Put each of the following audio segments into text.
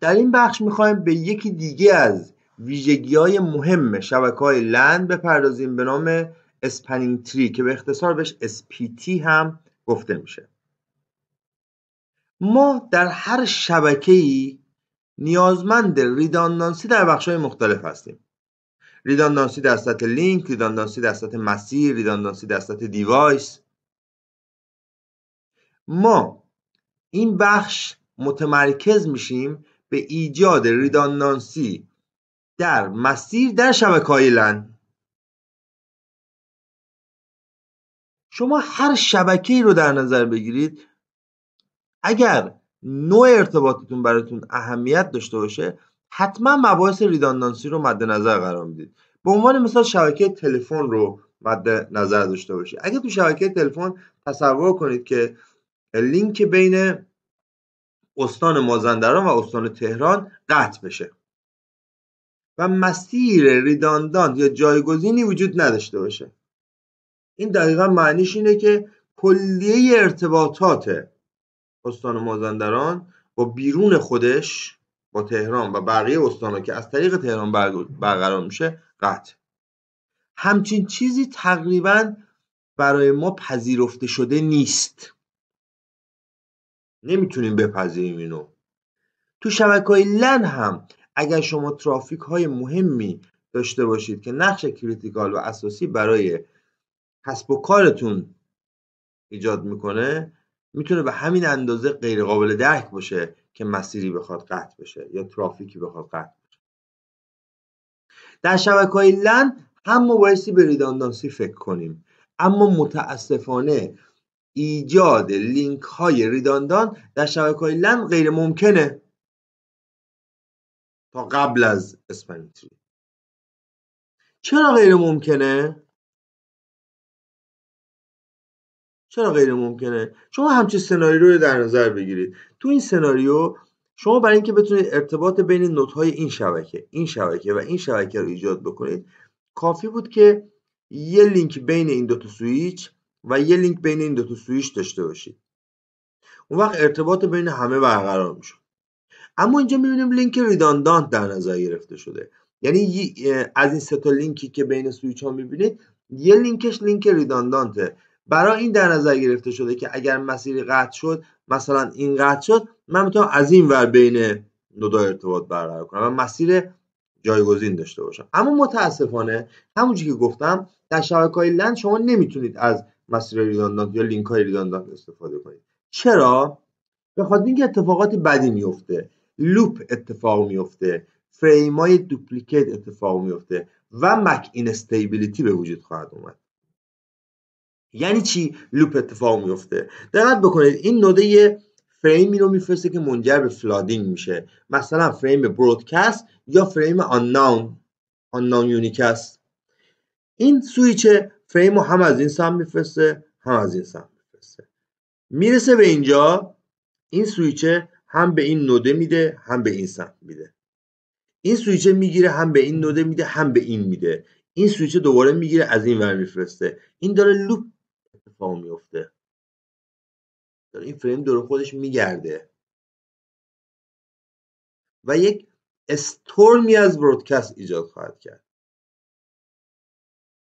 در این بخش میخوایم به یکی دیگه از ویژگی‌های مهم شبکه‌های لند بپردازیم به نام اسپنینگ تری که به اختصار بهش SPT هم گفته میشه. ما در هر شبکه‌ای نیازمند ریداندانسی در بخش‌های مختلف هستیم. ریداندانسی در سطح لینک، ریداندانسی در سطح مسیر، ریداندانسی در سطح دیوایس. ما این بخش متمرکز میشیم به ایجاد ریداندانسی در مسیر در شبکه‌های لن. شما هر شبکه‌ای رو در نظر بگیرید، اگر نوع ارتباطتون براتون اهمیت داشته باشه حتما مباحث ریداندانسی رو مد نظر قرار میدید. به عنوان مثال شبکه تلفن رو مد نظر داشته باشید. اگه تو شبکه تلفن تصور کنید که لینک بین استان مازندران و استان تهران قطع بشه و مسیر ریداندانت یا جایگزینی وجود نداشته باشه، این دقیقا معنیش اینه که کلیه ارتباطات استان مازندران با بیرون خودش، با تهران و بقیه استان‌ها که از طریق تهران برقرار میشه قطع. همچین چیزی تقریبا برای ما پذیرفته شده نیست، نمیتونیم بپذیریم اینو. تو شبکه‌های لن هم اگر شما ترافیک های مهمی داشته باشید که نقش کریتیکال و اساسی برای کسب و کارتون ایجاد میکنه، میتونه به همین اندازه غیر قابل درک باشه که مسیری بخواد قطع بشه یا ترافیکی بخواد قطع بشه. در شبکه‌های لن هم بایستی به ریداندانسی فکر کنیم، اما متاسفانه ایجاد لینک های ریداندان در شبکه‌های لن غیر ممکنه تا قبل از اسپنینگ تری. چرا غیر ممکنه؟ شما همچین سناریو رو در نظر بگیرید. تو این سناریو شما برای اینکه بتونید ارتباط بین نودهای این شبکه و این شبکه رو ایجاد بکنید، کافی بود که یه لینک بین این دوتا سویچ و یه لینک بین این دوتا سویچ داشته باشید. اون وقت ارتباط بین همه برقرار میشه. اما اینجا میبینیم لینک ریداندانت در نظر گرفته شده. یعنی از این سه تا لینکی که بین سویچ ها میبینید، یه لینکش لینک ریداندانته. برای این در نظر گرفته شده که اگر مسیری قطع شد، مثلا این قطع شد، من میتونم از این ور بین نودا ارتباط برقرار کنم و مسیر جایگزین داشته باشم. اما متاسفانه همونجوری که گفتم در شبکه‌های لن شما نمیتونید از مسیر ریداندانت یا لینک های ریداندانت استفاده کنید. چرا؟ به خاطر اینکه اتفاقات بدی میفته، لوپ اتفاق میفته، فریمای دوپلیکیت اتفاق میفته و مک اینستیبیلیتی به وجود خواهد اومد. یعنی چی لوپ اتفاق میفته؟ دقت بکنید این نوده یه فریمی رو میفرسته که منجر به فلادینگ میشه، مثلا فریم برودکست یا فریم آننون یونیک است. این سویچ فریم رو هم از این سمت میفرسته هم از این سمت میفرسته. میرسه به اینجا، این سویچه هم به این نوده میده هم به این سمت میده. این سویچه میگیره هم به این نوده میده هم به این میده. این سویچه دوباره میگیره از این ور میفرسته. این داره لوپ اتفاق میفته، داره این فریم دور خودش میگرده و یک استورمی از برودکست ایجاد خواهد کرد.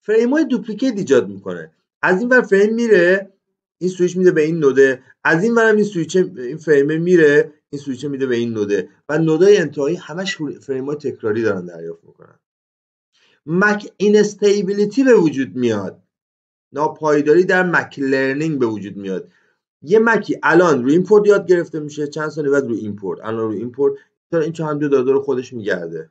فریم های دوپلیکیت ایجاد میکنه. از این ور فریم میره، این سویچ میده به این نوده، از این ورم این فریم میره، این سویچ میده به این نوده و نودهای انتهایی همش فریم‌های تکراری دارن دریافت میکنن. مک اینستیبیلیتی به وجود میاد، ناپایداری در مک لرنینگ به وجود میاد. یه مکی الان روی این پورت یاد گرفته میشه، چند ثانیه بعد روی این پورت، الان روی این پورت، این چه هم دور خودش میگرده.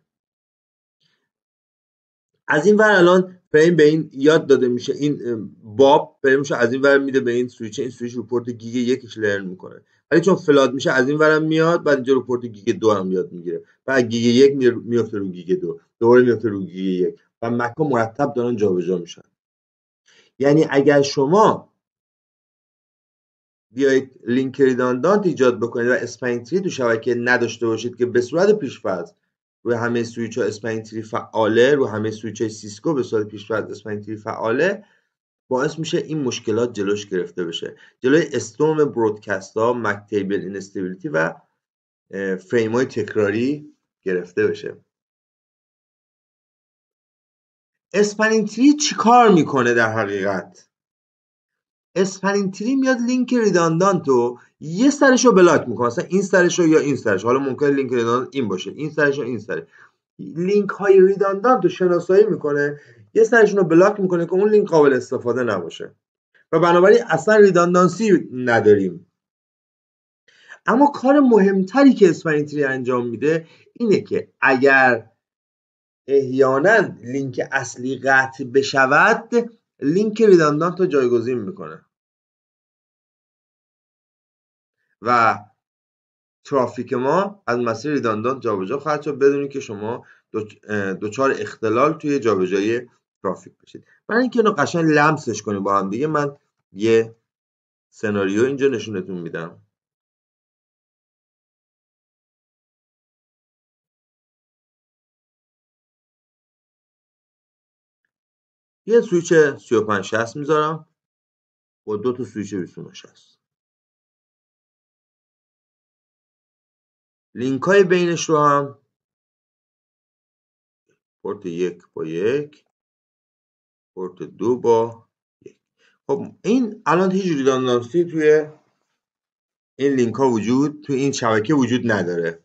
از این ور الان فریم به این یاد داده میشه، این باب فریمشو از این ور میده به این سویچ، این سویچ رو پورت گیگ یکش لرن میکنه، ولی چون فلاد میشه از این ورم میاد، بعد اینجا رو پورت گیگ 2 هم یاد میگیره، بعد گیگ 1 میفته رو گیگ 2، دوباره میفته رو گیگ 1 و مک‌ها مرتب دارن جابجا میشن. یعنی اگر شما بیایید لینک ریداندانت ایجاد بکنید و اسپنینگ تری تو شبکه نداشته باشید که به صورت پیش‌فرض روی همه سویچ ها اسپنینگ تری فعاله، روی همه سویچ های سیسکو به صورت پیش‌فرض اسپنینگ تری فعاله، باعث میشه این مشکلات جلوش گرفته بشه، جلوی استورم برودکست ها، مک تیبل اینستیبیلیتی و فریم های تکراری گرفته بشه. اسپنینگ تری چی کار میکنه در حقیقت؟ اسپنینگ تری میاد لینک ریداندانت رو یه سرش رو بلاک میکنه، مثلا این سرش رو یا این سرش، حالا ممکنه لینک ریداندانت این باشه، این سرش و این سرش، لینک های ریداندانت رو شناسایی میکنه، یه سرشون رو بلاک میکنه که اون لینک قابل استفاده نباشه و بنابراین اصلا ریداندانسی نداریم. اما کار مهمتری که اسپنینگ تری انجام میده اینه که اگر احیانا لینک اصلی قطع بشود، لینک ریداندانت رو جایگزین میکنه و ترافیک ما از مسیر ریداندانت جابجا خواهد شد بدون که شما دچار اختلال توی جابجایی ترافیک بشید. برای اینکه اینو قشنگ لمسش کنیم با هم دیگه، من یه سناریو اینجا نشونتون میدم. یه سویچ 3560 میذارم با دو تا سویچ 2960. لینک های بینش رو هم پورت 1 با 1، پورت 2 با 1. خب این الان هیچ ریداندانسی توی این لینک ها توی این شبکه وجود نداره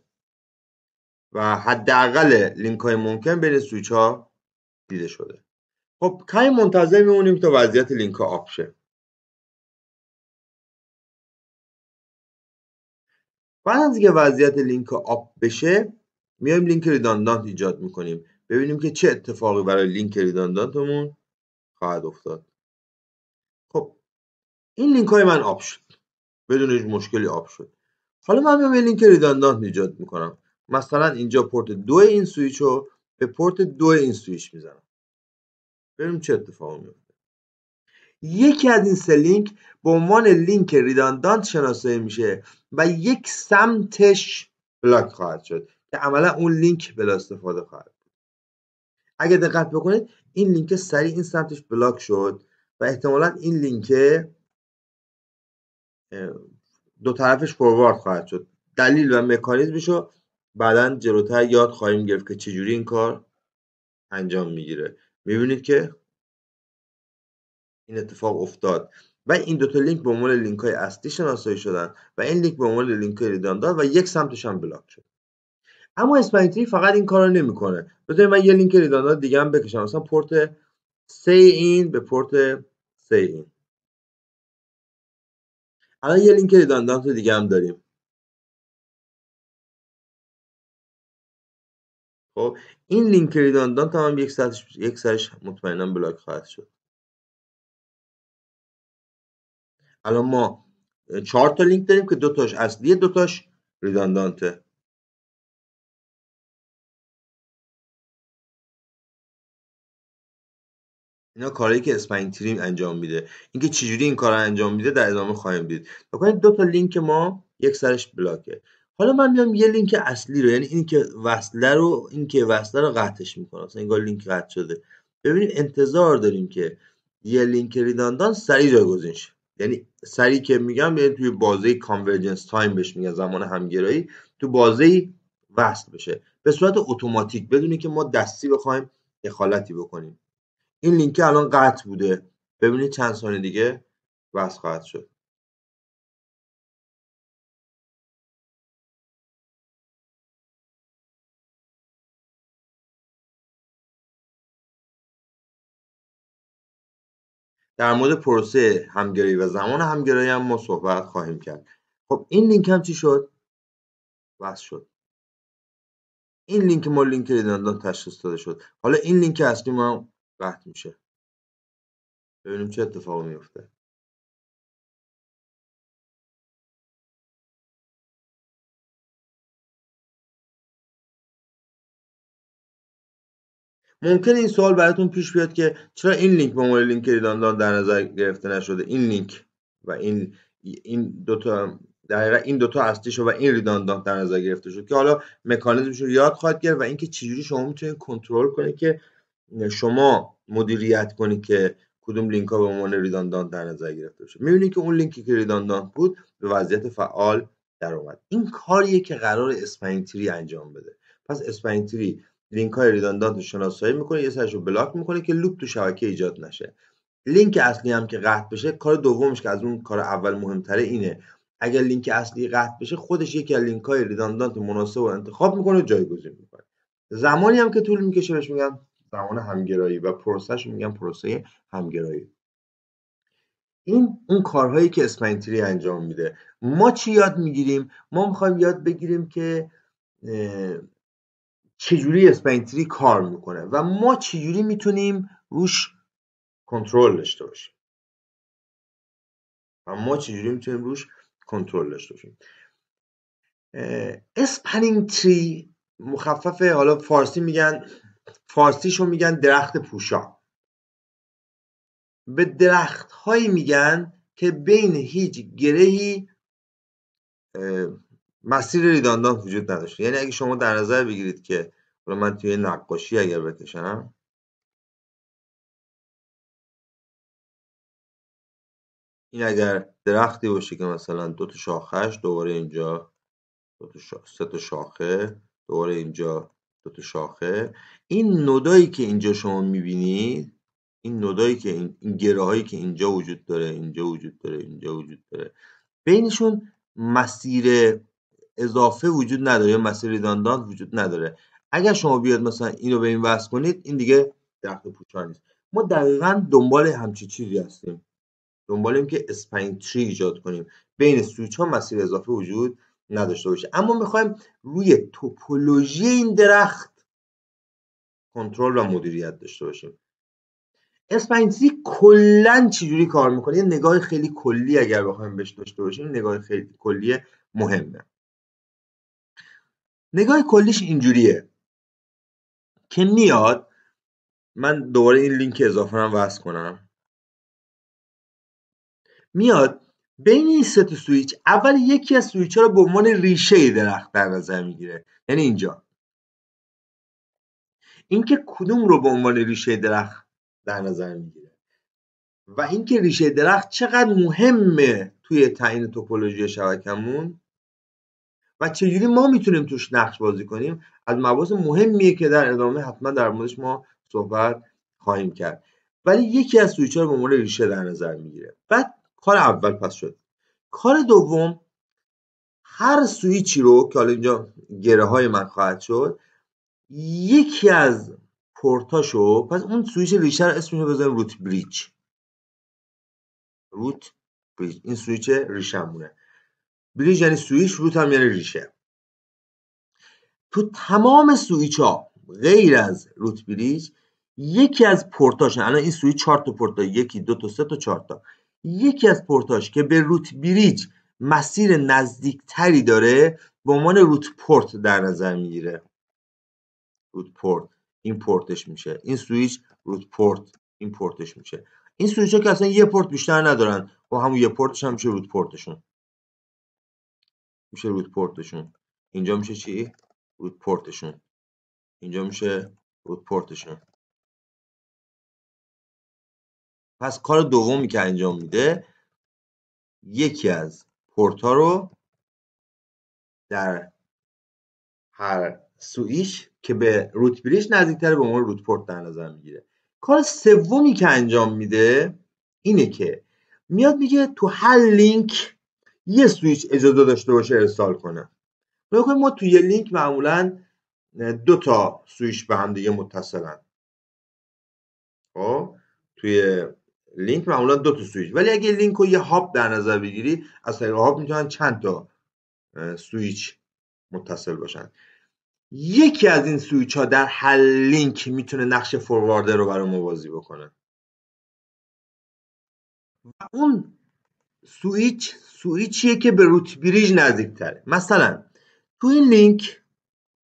و حداقل لینک های ممکن بین سویچ ها دیده شده. خب کمی منتظر میمونیم تا وضعیت لینک ها آب شه. بعد از اینکه وضعیت لینک ها آب بشه، میایم لینک ریداندانت ایجاد میکنیم، ببینیم که چه اتفاقی برای لینک ریداندانتمون خواهد افتاد. خب این لینک های من آب شد، بدون هیچ مشکلی آب شد. حالا من میام یه لینک ریداندانت ایجاد میکنم، مثلا اینجا پورت 2 این سویچ رو به پورت 2 این سویچ میزنم، ببینیم چه اتفاقی میفته. یکی از این سه لینک به عنوان لینک ریداندانت شناسایی میشه و یک سمتش بلاک خواهد شد که عملا اون لینک بلا استفاده خواهد بود. اگه دقت بکنید این لینک سریع این سمتش بلاک شد و احتمالا این لینک دو طرفش فوروارد خواهد شد. دلیل و مکانیزمشو بعداً جلوتر یاد خواهیم گرفت که چجوری این کار انجام میگیره. میبینید که این اتفاق افتاد و این دوتا لینک به عنوان لینک های اصلی شناسایی شدن و این لینک به عنوان لینک های ریداندانت و یک سمتش هم بلاک شد. اما اسپنینگ تری فقط این کارو نمیکنه. بذارید من یه لینک ریداندانت دیگه هم بکشم، مثلا پورت 3 این به پورت 3 این. الان یه لینک ریداندانت دیگه هم داریم. خب این لینک ریداندانت هم یک سرش مطمئنا بلاک خواهد شد. الان ما 4 تا لینک داریم که 2 تاش اصلیه، 2 تاش ریداندانته. اینا کارهایی که اسپنینگ تری انجام میده. اینکه چجوری این کارا انجام میده در ادامه خواهیم دید. ببینید 2 تا لینک ما یک سرش بلاکه. حالا من میام یه لینک اصلی رو، یعنی این که وصله رو قطعش میکنم. مثلا انگار لینک قطع شده. ببینید انتظار داریم که یه لینک ریداندانت سریع جایگزین شه. یعنی سریع که میگم یعنی توی بازه کانورجنس تایم بهش میگن، زمان همگرایی، تو بازه وصل بشه به صورت اتوماتیک بدون که ما دستی بخوایم دخالتی بکنیم. این لینک الان قطع بوده، ببینید چند ثانیه دیگه وصل خواهد شد. در مورد پروسه همگرایی و زمان همگرایی هم ما صحبت خواهیم کرد. خب این لینک هم چی شد؟ وصل شد. این لینک ما لینک ریداندانت تشخیص داده شد. حالا این لینک اصلی ما هم قطع میشه. ببینیم چه اتفاقی میفته. ممکنه این سوال براتون پیش بیاد که چرا این لینک به عنوان لینک ریداندانت در نظر گرفته نشده؟ این لینک و این دوتا در حقیقت این دوتا اصلی شد و این ریداندانت در نظر گرفته شد که حالا مکانیزمش رو یاد خواهد گرفت و اینکه چجوری شما میتونید کنترل کنید که شما مدیریت کنید که کدوم لینک ها به عنوان ریداندانت در نظر گرفته بشه. میبینید که اون لینکی که ریداندانت بود به وضعیت فعال در اومد. این کاریه که قرار اسپنینگ تری انجام بده. پس اسپنینگ تری لینک های ریداندانت رو شناسایی میکنه، یه سرش رو بلاک میکنه که لوپ تو شبکه ایجاد نشه. لینک اصلی هم که قطع بشه، کار دومش که از اون کار اول مهمتره اینه اگر لینک اصلی قطع بشه خودش یکی از لینک های ریداندانت مناسب رو انتخاب میکنه و جایگزین میکنه. زمانی هم که طول میکشه بهش میگن زمان همگرایی و پروسهش میگن پروسه همگرایی. این اون کارهایی که اسپنینگ تری انجام میده. ما چی یاد میگیریم؟ ما میخوایم یاد بگیریم که چجوری اسپنینگ تری کار میکنه و ما چجوری میتونیم روش کنترل داشته باشیم. اسپنینگ تری مخفف، حالا فارسیشو میگن درخت پوشا. به درخت هایی میگن که بین هیچ گرهی مسیر ریداندانت وجود نداشته. یعنی اگه شما در نظر بگیرید که من توی نقاشی اگر بکشم، این اگر درختی باشه که مثلا 2 تا شاخهش دوباره اینجا 3 تا شاخه، دوباره اینجا 2 تا شاخه، این نودایی که اینجا شما میبینید، این نودایی که این گره هایی که اینجا وجود داره، اینجا وجود داره، اینجا وجود داره، بینشون مسیر اضافه وجود نداره یا مسیر ریداندانت وجود نداره. اگر شما بیاد مثلا اینو به این وصل کنید، این دیگه درخت پوچا نیست. ما دقیقاً دنبال همچین چیزی هستیم، دنبال این که اسپنینگ تری ایجاد کنیم بین سویچ ها مسیر اضافه وجود نداشته باشه، اما میخوایم روی توپولوژی این درخت کنترل و مدیریت داشته باشیم. اسپنینگ تری کلا چجوری کار میکنه؟ یه نگاه خیلی کلی اگر بخوایم بهش داشته باشیم، نگاه خیلی کلی مهمه. نگاه کلیش اینجوریه که میاد، من دوباره این لینک اضافه رو وصل کنم، میاد بین این سه تا سویچ اول یکی از سویچ ها رو به عنوان ریشه درخت در نظر میگیره، یعنی اینجا. اینکه کدوم رو به عنوان ریشه درخت در نظر میگیره و اینکه ریشه درخت چقدر مهمه توی تعیین توپولوژی شبکمون و چجوری ما میتونیم توش نقش بازی کنیم، از مباحث مهمیه که در ادامه حتما در موردش ما صحبت خواهیم کرد. ولی یکی از سویچ ها رو به عنوان ریشه در نظر میگیره. بعد کار اول پس شد. کار دوم، هر سویچی رو که حالا اینجا گره های من خواهد شد، یکی از پورتاشو، پس اون سویچ ریشه رو اسمش رو بذاریم روت بریج. این سویچ ریشه‌مونه. بریج یعنی سویچ، روت هم یعنی ریشه. تو تمام سویچ ها غیر از روت بریج یکی از پورتاش، الان این سویچ 4 تا پورت، 1 2 تا 3 تا 4 تا، یکی از پورتاش که به روت بریج مسیر نزدیکتری داره به عنوان روت پورت در نظر میگیره. روت پورت این پورتش میشه، این سویچ روت پورت این پورتش میشه. این سویچ ها که اصلا یه پورت بیشتر ندارن و همون یه پورتش هم میشه روت پورتشون. اینجا میشه چی؟ روت پورتشون. اینجا میشه روت پورتشون. پس کار دومی که انجام میده، یکی از پورت ها رو در هر سویچ که به روت بریج نزدیکتره به عنوان روت پورت در نظر میگیره. کار سومی که انجام میده اینه که میاد میگه تو هر لینک یه سویچ اجازه داشته باشه ارسال کنه. ما توی یه لینک معمولا 2 تا سویچ به هم دیگه متصلن. توی لینک معمولا 2 تا سویچ، ولی اگه لینک رو یه هاب در نظر بگیری، از طریق هاب میتونن چند تا سویچ متصل باشن. یکی از این سویچ ها در هر لینک میتونه نقش فورواردر رو برای ما بازی بکنه و اون سویچیه که به روت بریج نزدیک تره. مثلا تو این لینک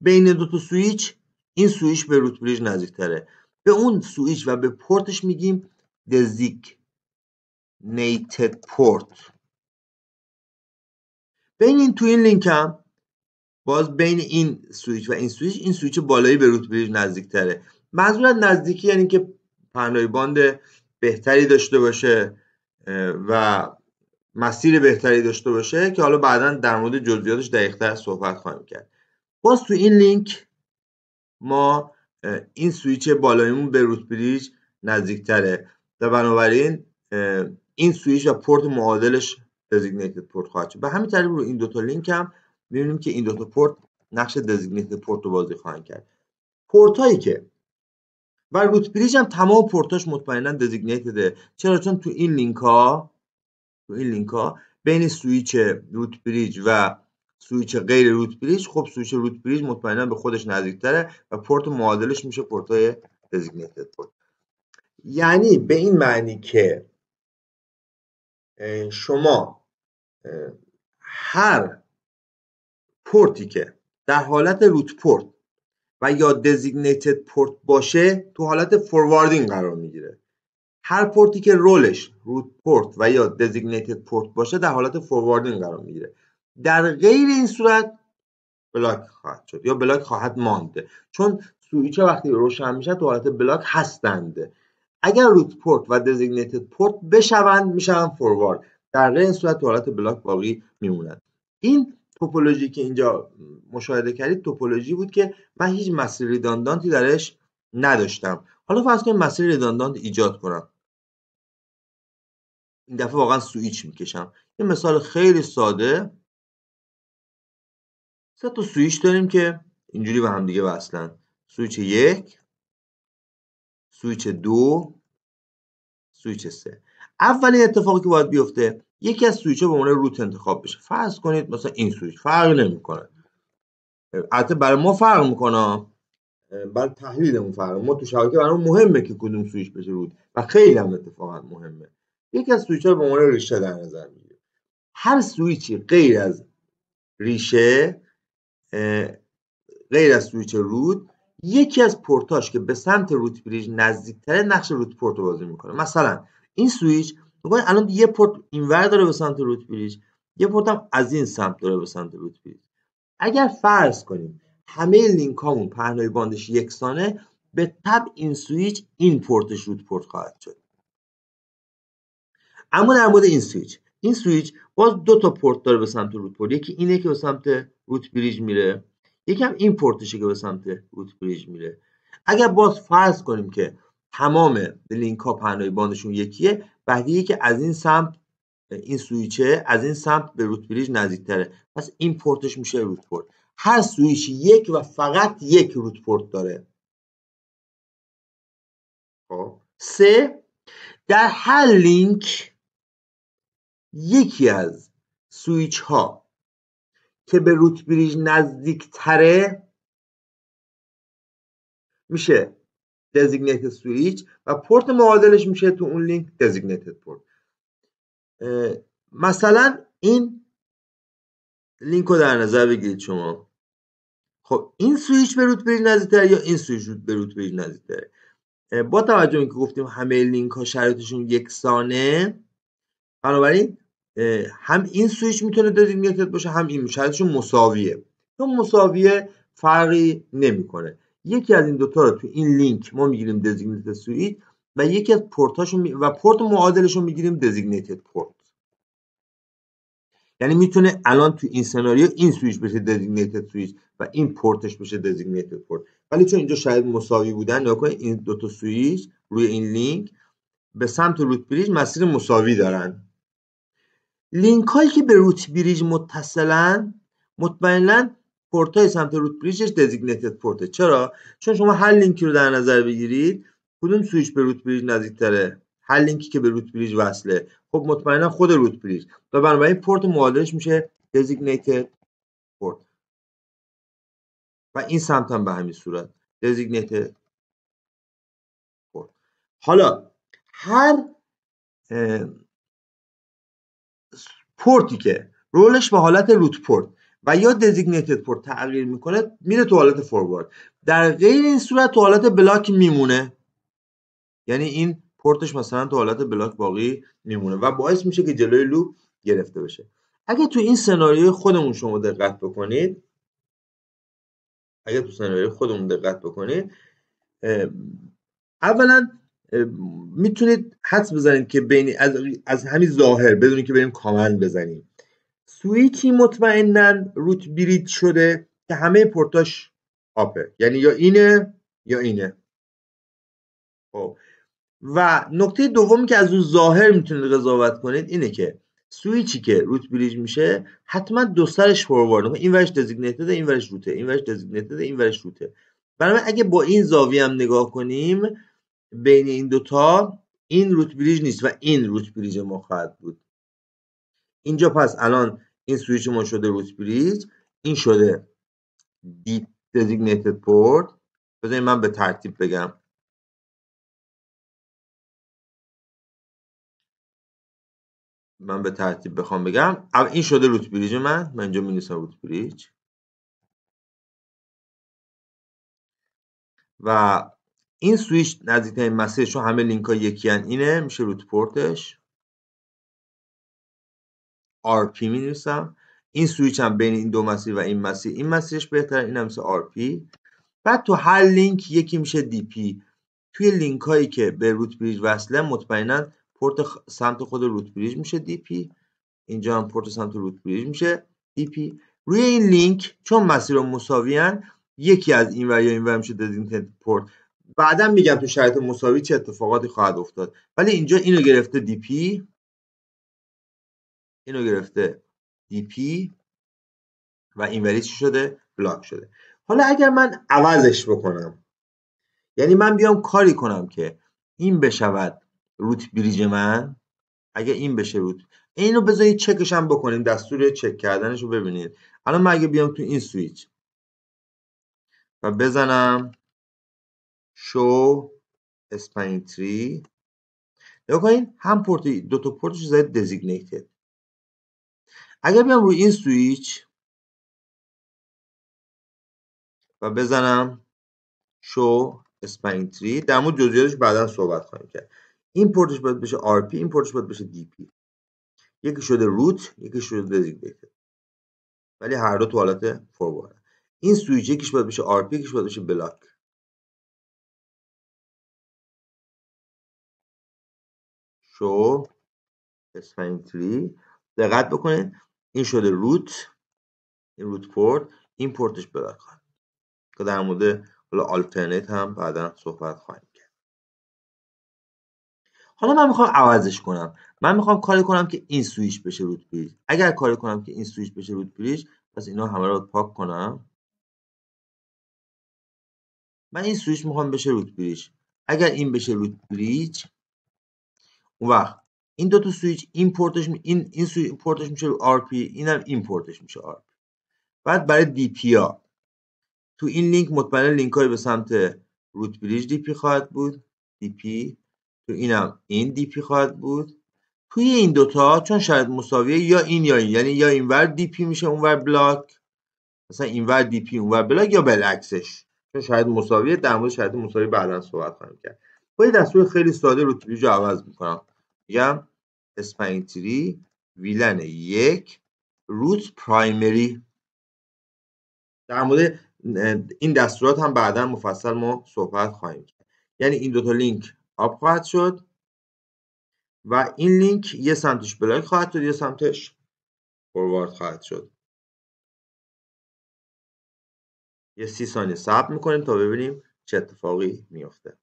بین 2 تا سویچ، این سویچ به روت بریج نزدیک تره، به اون سویچ و به پورتش میگیم designated port. بین این تو این لینک هم باز بین این سویچ و این سویچ بالایی به روت بریج نزدیک تره. منظور از نزدیکی یعنی که پهنای باند بهتری داشته باشه و مسیر بهتری داشته باشه که حالا بعدا در مورد جزئیاتش دقیق‌تر صحبت خواهیم کرد. باز تو این لینک ما این سویچ بالاییمون به روت بریج نزدیکتره و بنابراین این سویچ و پورت معادلش دزیگنیتد پورت خواهد شد. به همین طریق رو این دوتا لینک هم می‌بینیم که این دوتا پورت نقش دزیگنیتد پورت رو بازی خواهند کرد. پورت هایی که و روت بریج هم تمام پورتاش مطمئنا دزیگنیتده. چرا؟ چون تو این لینک ها بین سویچ روت بریج و سویچ غیر روت بریج، خب سویچ روت بریج مطمئنا به خودش نزدیکتره و پورت معادلش میشه پورتای دزیگنیتد پورت. یعنی به این معنی که شما هر پورتی که در حالت روت پورت و یا دزیگنیتد پورت باشه تو حالت فورواردینگ قرار میگیره. هر پورتی که رولش روت پورت و یا دزیگنیتد پورت باشه در حالت فورواردینگ قرار میگیره. در غیر این صورت بلاک خواهد شد یا بلاک خواهد ماند، چون سویچ وقتی روشن میشه تو حالت بلاک هستند. اگر روت پورت و دزیگنیتد پورت بشوند میشن فوروارد، در غیر این صورت تو حالت بلاک باقی میمونند. این توپولوژی که اینجا مشاهده کردید توپولوژی بود که من هیچ مسیر ریداندانتی درش نداشتم. حالا فرض کنید مسیر ریداندانت ایجاد کنم. این دفعه واقعا سویچ میکشم. یه مثال خیلی ساده، 3 تا سویچ داریم که اینجوری به هم دیگه وصلن. سویچ 1، سویچ 2، سویچ 3. اولین اتفاقی که باید بیفته یکی از سویچ‌ها به عنوان روت انتخاب بشه. فرض کنید مثلا این سویچ فرق نمی‌کنه. البته برای ما فرق می‌کنه، برای تحلیلمون فرق. ما تو شبکه برامون مهمه که کدوم سویچ بشه روت و خیلی هم اتفاقا مهمه. یکی از سویچ‌ها به عنوان ریشه در نظر میگیره. هر سویچی غیر از ریشه، غیر از سویچ روت، یکی از پورتاش که به سمت روت بریج نزدیکتره نقش روت پورت رو بازی میکنه. مثلا این سویچ ببین الان یه پورت اینور داره به سمت روت بریج، یه پورت هم از این سمت داره به سمت روت بریج. اگر فرض کنیم همه لینک هامون پهنای باندش یکسانه، به تبع این سویچ این پورتش روت پورت خواهد شد. اما در مورد این سویچ باز 2 تا پورت داره به سمت روت پورت. یکی اینه که به سمت روت بریج میره، یکی هم این پورتشه که به سمت روت بریج میره. اگر باز فرض کنیم که تمام لینک ها پهنای باندشون یکیه، بعدیه که از این سمت این سویچه از این سمت به روت بریج نزدیکتره، پس این پورتش میشه روت پورت. هر سویچ یک و فقط یک روت پورت داره. خب 3 در هر لینک یکی از سویچ ها که به روت بریج نزدیک تره میشه designated سویچ و پورت معادلش میشه تو اون لینک designated پورت. مثلا این لینک رو در نظر بگیرید شما. خب این سویچ به روت بریج نزدیکتره یا این سویچ به روت بریج نزدیکتره؟ با توجه به اینکه گفتیم همه لینک ها شرایطشون یکسانه، بنابراین هم این سویچ میتونه دزیگنیتد باشه هم این، شرایطشون مساویه. چون مساویه فرقی نمیکنه. یکی از این دوتا رو تو این لینک ما میگیریم دزیگنیتد سویچ و یکی از پورتاشو و پورت معادلش رو میگیریم دزیگنیتد پورت. یعنی میتونه الان تو این سناریو این سویچ بشه دزیگنیتد سویچ و این پورتش بشه دزیگنیتد پورت، ولی چون اینجا شاید مساوی بودن، نگاه کنید این دوتا سویچ روی این لینک به سمت روت بریج مسیر مساوی دارن. لینک هایی که به روت بریج متصلن مطمئنا پورت های سمت روت بریجش دزیگنیتد پورته. چرا؟ چون شما هر لینکی رو در نظر بگیرید کدوم سویچ به روت بریج نزدیکتره؟ هر لینکی که به روت بریج وصله خب مطمئنا خود روت بریج و بنابراین پورت معادلش میشه دزیگنیتد پورت و این سمت هم به همین صورت دزیگنیتد پورت. حالا هر پورتی که رولش به حالت روت پورت و یا دزیگنیتد پورت تغییر میکنه میره تو حالت فوروارد. در غیر این صورت تو حالت بلاک میمونه، یعنی این پورتش مثلا تو حالت بلاک باقی میمونه و باعث میشه که جلوی لوپ گرفته بشه. اگه تو این سناریوی خودمون شما دقت بکنید، اولا میتونید حدس بزنید که بین از همین ظاهر بدون که بریم کامند بزنیم سویچی مطمئناً روت بریج شده که همه پورتاش آپه، یعنی یا اینه یا اینه. خب و نکته دومی که از اون ظاهر میتونید قضاوت کنید اینه که سویچی که روت بریج میشه حتما دو سرش فوروارد، این ورش دزیگنیتد، این ورش روته، این ورش دزیگنیتد، این ورش روته. برای اگه با این زاویه هم نگاه کنیم بین این دوتا این روت بریج نیست و این روت بریج ما خواهد بود. اینجا پس الان این سویچ ما شده روت بریج، این شده designated port. بذارید من به ترتیب بگم. بخوام بگم این شده روت بریج من اینجا می‌نویسم روت بریج و این سویچ نزدیکترین مسیرش رو همه لینک ها یکی ان، اینه میشه روت پورتش RP می‌نویسم. این سویچ هم بین این دو مسیر و این مسیر این مسیرش بهتره، این هم مثل RP. بعد تو هر لینک یکی میشه DP. توی لینک هایی که به روت بریج وصله مطمئنا پورت سمت خود روت بریج میشه DP، اینجا هم پورت سمت روت بریج میشه DP. روی این لینک چون مسیرها مساویان یکی از این ور یا این ور میشه دزیگنیتد پورت. بعدا میگم تو شرایط مساوی چه اتفاقاتی خواهد افتاد، ولی اینجا اینو گرفته DP، اینو گرفته DP و این وری چی شده؟ بلاک شده. حالا اگر من عوضش بکنم، یعنی من بیام کاری کنم که این بشود روت بریج من، اگه این بشه روت، اینو بذارید چکش هم بکنیم، دستور چک کردنش رو ببینید. الان من اگه بیام تو این سویچ و بزنم شو اسپنینگ تری، نگاه کنید هم پورت دو تا پورتش زده دزیگنیتد. اگر بیام روی این سویچ و بزنم شو اسپنینگ تری، در مورد جزئیاتش بعدا صحبت خواهیم کرد. این پورتش باید بشه RP، این پورتش باید بشه DP. یکی شده روت، یکی شده دزیگنیتد، ولی هر دو تو حالت فوروارد. این سویچ یکیش باید بشه RP، یکیش باید بشه بلاک. شو اسپنینگ تری، دقت بکنید این شده روت، این روت پورت، این پورتش بلاک خواهد که در مورد حالا آلترنیت هم بعدا صحبت خواهیم کرد. حالا من میخوام عوضش کنم، من میخوام کاری کنم که این سویچ بشه روت بریج. اگر کاری کنم که این سویچ بشه روت بریج، پس اینا همه رو پاک کنم. من این سویچ میخوام بشه روت بریج. اگر این بشه روت بریج، اون وقت این دو تا سویچ این پورتش این سویچ پورتش میشه RP، اینم این پورتش میشه RP. بعد برای DP ها تو این لینک مطمئنا لینک های به سمت روت بریج DP خواهد بود، DP تو اینم این DP خواهد بود. توی این دوتا چون شاید مساویه یا این یا این، یعنی یا اینور DP میشه اونور بلاک، مثلا اینور DP اونور بلاک، یا بالعکسش چون شاید مساویه. در مورد شاید مساوی بعدا صحبت خواهیم کرد. با این دستور خیلی ساده روت بریج رو عوض میکنم، میگم اسپنینگ تری ویلن 1 روت پرایمری. در مورد این دستورات هم بعدا مفصل ما صحبت خواهیم کرد. یعنی این دوتا لینک آپ خواهد شد و این لینک یه سمتش بلاک خواهد شد، یه سمتش فوروارد خواهد شد. یه 30 ثانیه صبر میکنیم تا ببینیم چه اتفاقی میفته.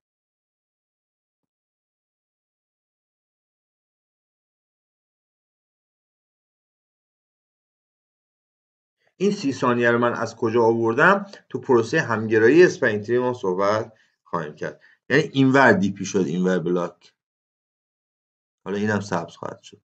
این 30 ثانیه رو من از کجا آوردم؟ تو پروسه همگرایی اسپنینگ تری ما صحبت خواهیم کرد. یعنی اینور DP شد، اینور بلاک. حالا اینم سبز خواهد شد.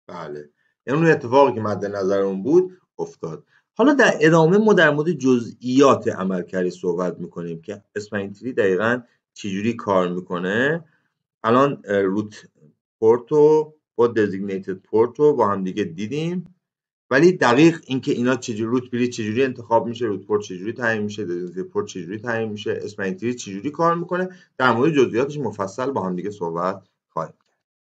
بله، اون اتفاقی که مد نظرمون بود افتاد. حالا در ادامه ما در مورد جزئیات عملکردی صحبت میکنیم که اسپنینگ تری دقیقاً چجوری کار میکنه. الان روت پورتو با دزیگنیتد پورتو با هم دیگه دیدیم، ولی دقیق اینکه اینا چجوری روت بریج چجوری انتخاب میشه، روت پورت چجوری تعیین میشه، دزیگنیتد پورت چجوری تعیین میشه، اسپنینگ تری چجوری کار میکنه، در مورد جزئیاتش مفصل با هم دیگه صحبت خواهیم.